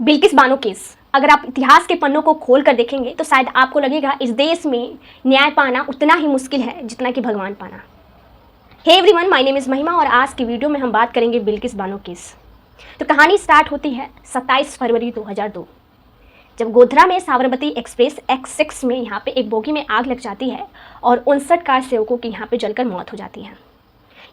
Bilkis Bano case, अगर आप इतिहास के पन्नों को खोल कर देखेंगे तो शायद आपको लगेगा इस देश में न्याय पाना उतना ही मुश्किल है जितना कि भगवान पाना। Hey everyone, my name is Mahima और आज की वीडियो में हम बात करेंगे बिल्किस बानो केस। तो कहानी स्टार्ट होती है 27 फरवरी 2002, जब गोधरा में साबरमती एक्सप्रेस X6 में यहाँ पे एक बोगी में आग लग जाती है और 59 कार सेवकों की यहाँ पे जलकर मौत हो जाती है।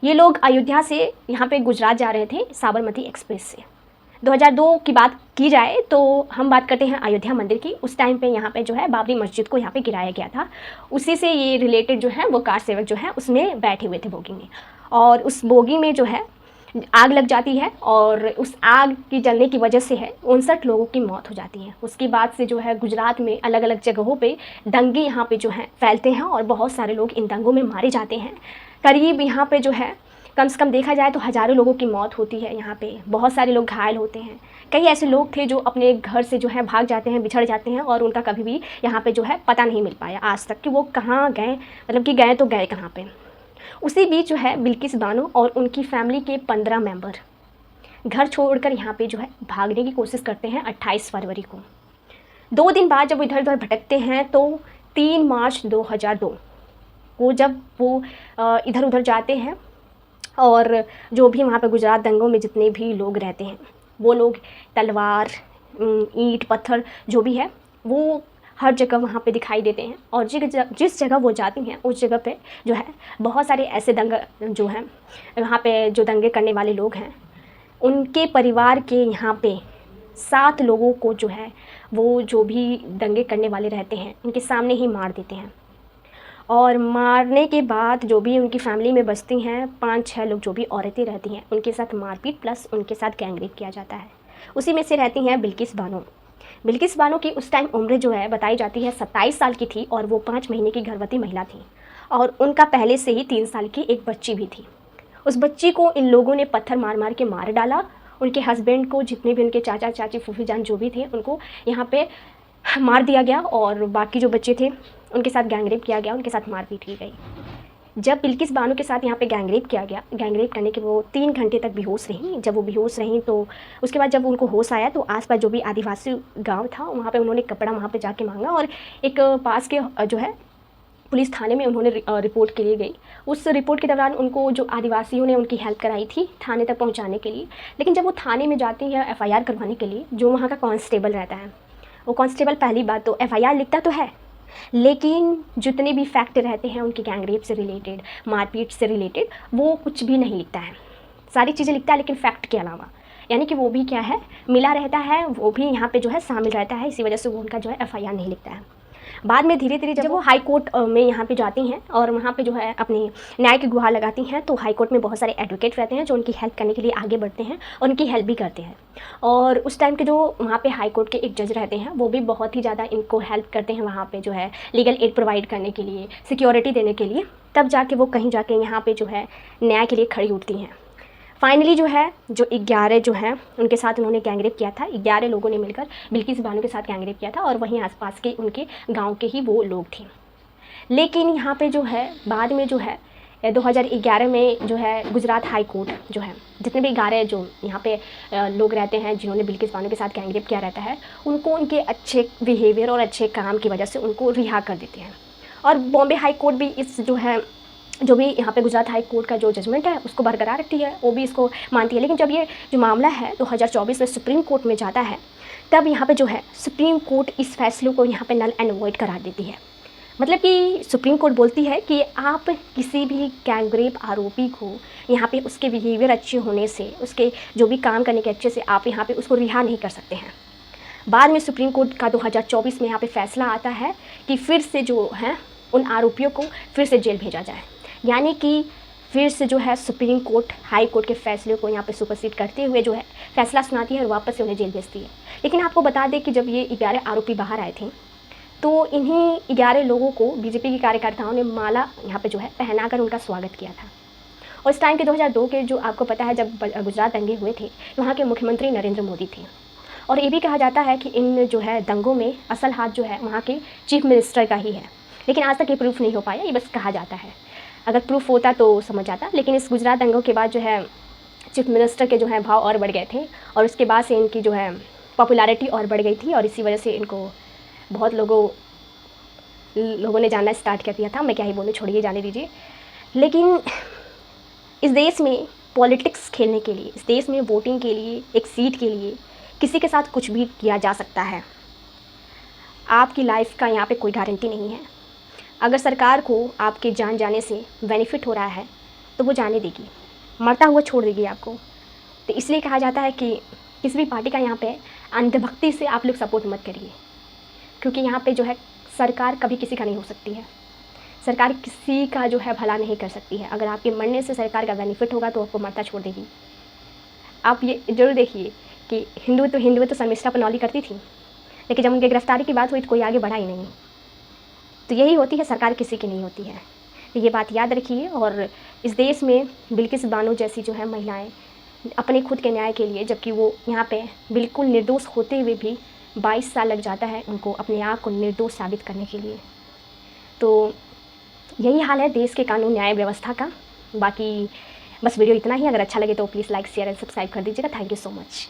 ये लोग अयोध्या से यहाँ पे गुजरात जा रहे थे साबरमती एक्सप्रेस से। 2002 की बात की जाए तो हम बात करते हैं अयोध्या मंदिर की। उस टाइम पे यहाँ पे जो है बाबरी मस्जिद को यहाँ पे गिराया गया था, उसी से ये रिलेटेड जो है वो कार सेवक जो है उसमें बैठे हुए थे बोगी में, और उस बोगी में जो है आग लग जाती है और उस आग की जलने की वजह से है 59 लोगों की मौत हो जाती है। उसके बाद से जो है गुजरात में अलग अलग जगहों पे दंगे यहाँ पे जो है फैलते हैं और बहुत सारे लोग इन दंगों में मारे जाते हैं। करीब यहाँ पे जो है कम से कम देखा जाए तो हज़ारों लोगों की मौत होती है। यहाँ पे बहुत सारे लोग घायल होते हैं। कई ऐसे लोग थे जो अपने घर से जो है भाग जाते हैं, बिछड़ जाते हैं और उनका कभी भी यहाँ पे जो है पता नहीं मिल पाया आज तक कि वो कहाँ गए, मतलब कि गए तो गए कहाँ पे। उसी बीच जो है बिल्किस बानो और उनकी फैमिली के 15 मेंबर घर छोड़कर यहाँ पे जो है भागने की कोशिश करते हैं 28 फरवरी को। 2 दिन बाद जब इधर उधर भटकते हैं तो 3 मार्च 2002 को जब वो इधर उधर जाते हैं और जो भी वहाँ पे गुजरात दंगों में जितने भी लोग रहते हैं वो लोग तलवार, ईंट, पत्थर जो भी है वो हर जगह वहाँ पे दिखाई देते हैं। और जिस जगह वो जाती हैं उस जगह पे जो है बहुत सारे ऐसे दंगे जो हैं वहाँ पे जो दंगे करने वाले लोग हैं उनके परिवार के यहाँ पे 7 लोगों को जो है वो जो भी दंगे करने वाले रहते हैं उनके सामने ही मार देते हैं। और मारने के बाद जो भी उनकी फैमिली में बचती हैं 5-6 लोग जो भी औरतें रहती हैं उनके साथ मारपीट प्लस उनके साथ गैंगरेप किया जाता है। उसी में से रहती हैं बिल्किस बानो। बिल्किस बानो की उस टाइम उम्र जो है बताई जाती है 27 साल की थी और वो 5 महीने की गर्भवती महिला थी और उनका पहले से ही 3 साल की एक बच्ची भी थी। उस बच्ची को इन लोगों ने पत्थर मार मार के मार डाला। उनके हस्बैंड को, जितने भी उनके चाचा चाची, फूफी जान जो भी थे, उनको यहाँ पे मार दिया गया और बाकी जो बच्चे थे उनके साथ गैंगरेप किया गया, उनके साथ मारपीट की गई। जब बिल्किस बानो के साथ यहाँ पे गैंगरेप किया गया, गैंगरेप करने के वो 3 घंटे तक बेहोश रहीं। जब वो बेहोश रहीं तो उसके बाद जब उनको होश आया तो आसपास जो भी आदिवासी गांव था वहाँ पे उन्होंने कपड़ा वहाँ पे जाके मांगा और एक पास के जो है पुलिस थाने में उन्होंने रिपोर्ट के लिए गई। उस रिपोर्ट के दौरान उनको जो आदिवासियों ने उनकी हेल्प कराई थी थाने तक पहुँचाने के लिए। लेकिन जब वो थाने में जाती है FIR करवाने के लिए, जो वहाँ का कांस्टेबल रहता है, वो कांस्टेबल पहली बात तो FIR लिखता तो है लेकिन जितने भी फैक्ट रहते हैं उनके गैंगरेप से रिलेटेड, मारपीट से रिलेटेड, वो कुछ भी नहीं लिखता है। सारी चीज़ें लिखता है लेकिन फैक्ट के अलावा, यानी कि वो भी क्या है, मिला रहता है, वो भी यहाँ पे जो है शामिल रहता है। इसी वजह से वो उनका जो है FIR नहीं लिखता है। बाद में धीरे धीरे जब वो हाई कोर्ट में यहाँ पे जाती हैं और वहाँ पे जो है अपनी न्याय की गुहार लगाती हैं तो हाई कोर्ट में बहुत सारे एडवोकेट रहते हैं जो उनकी हेल्प करने के लिए आगे बढ़ते हैं और उनकी हेल्प भी करते हैं। और उस टाइम के जो वहाँ पे हाई कोर्ट के एक जज रहते हैं वो भी बहुत ही ज़्यादा इनको हेल्प करते हैं वहाँ पे जो है लीगल एड प्रोवाइड करने के लिए, सिक्योरिटी देने के लिए। तब जाके वो कहीं जाके यहाँ पर जो है न्याय के लिए खड़ी उठती हैं। फाइनली जो है जो 11 जो है उनके साथ उन्होंने गैंगरेप किया था, 11 लोगों ने मिलकर बिल्किस बानो के साथ गैंगरेप किया था और वहीं आसपास के उनके गांव के ही वो लोग थे। लेकिन यहाँ पे जो है बाद में जो है 2011 में जो है गुजरात हाई कोर्ट जो है जितने भी 11 जो यहाँ पे लोग रहते हैं जिन्होंने बिल्किस बानो के साथ गैंगरेप किया रहता है उनको उनके अच्छे बिहेवियर और अच्छे काम की वजह से उनको रिहा कर देते हैं। और बॉम्बे हाई कोर्ट भी इस जो भी यहाँ पे गुजरात हाई कोर्ट का जो जजमेंट है उसको बरकरार रखती है, वो भी इसको मानती है। लेकिन जब ये जो मामला है 2024 में सुप्रीम कोर्ट में जाता है तब यहाँ पे जो है सुप्रीम कोर्ट इस फैसले को यहाँ पे नल एंड वॉइड करार देती है। मतलब कि सुप्रीम कोर्ट बोलती है कि आप किसी भी गैंगरेप आरोपी को यहाँ पे उसके बिहेवियर अच्छे होने से, उसके जो भी काम करने के अच्छे से आप यहाँ पे उसको रिहा नहीं कर सकते हैं। बाद में सुप्रीम कोर्ट का 2024 में यहाँ पे फैसला आता है कि फिर से जो है उन आरोपियों को फिर से जेल भेजा जाए, यानी कि फिर से जो है सुप्रीम कोर्ट हाई कोर्ट के फैसले को यहाँ पे सुपरसीड करते हुए जो है फैसला सुनाती है और वापस से उन्हें जेल भेजती है। लेकिन आपको बता दें कि जब ये 11 आरोपी बाहर आए थे तो इन्हीं 11 लोगों को बीजेपी के कार्यकर्ताओं ने माला यहाँ पे जो है पहनाकर उनका स्वागत किया था। और इस टाइम के 2002 के जो आपको पता है जब गुजरात दंगे हुए थे वहाँ के मुख्यमंत्री नरेंद्र मोदी थे। और ये भी कहा जाता है कि इन जो है दंगों में असल हाथ जो है वहाँ के चीफ मिनिस्टर का ही है। लेकिन आज तक ये प्रूफ नहीं हो पाया, ये बस कहा जाता है। अगर प्रूफ होता तो समझ आता। लेकिन इस गुजरात दंगों के बाद जो है चीफ मिनिस्टर के जो है भाव और बढ़ गए थे और उसके बाद से इनकी जो है पॉपुलैरिटी और बढ़ गई थी और इसी वजह से इनको बहुत लोगों ने जानना स्टार्ट कर दिया था। मैं क्या ही बोलूँ, छोड़िए, जाने दीजिए। लेकिन इस देश में पॉलिटिक्स खेलने के लिए, इस देश में वोटिंग के लिए, एक सीट के लिए किसी के साथ कुछ भी किया जा सकता है। आपकी लाइफ का यहाँ पे कोई गारंटी नहीं है। अगर सरकार को आपके जान जाने से बेनिफिट हो रहा है तो वो जाने देगी, मरता हुआ छोड़ देगी आपको। तो इसलिए कहा जाता है कि किसी भी पार्टी का यहाँ पे अंधभक्ति से आप लोग सपोर्ट मत करिए, क्योंकि यहाँ पे जो है सरकार कभी किसी का नहीं हो सकती है। सरकार किसी का जो है भला नहीं कर सकती है। अगर आपके मरने से सरकार का बेनिफिट होगा तो आपको मरता छोड़ देगी। आप ये जरूर देखिए कि हिंदुत्व शर्मिष्ठा पनौली करती थी, लेकिन जब उनकी गिरफ्तारी की बात हुई तो कोई आगे बढ़ा ही नहीं। तो यही होती है, सरकार किसी की नहीं होती है। तो ये बात याद रखिए। और इस देश में बिल्किस बानो जैसी जो है महिलाएं अपने खुद के न्याय के लिए, जबकि वो यहाँ पे बिल्कुल निर्दोष होते हुए भी 22 साल लग जाता है उनको अपने आप को निर्दोष साबित करने के लिए। तो यही हाल है देश के कानून न्याय व्यवस्था का। बाकी बस वीडियो इतना ही। अगर अच्छा लगे तो please like, share and subscribe कर दीजिएगा। Thank you so much.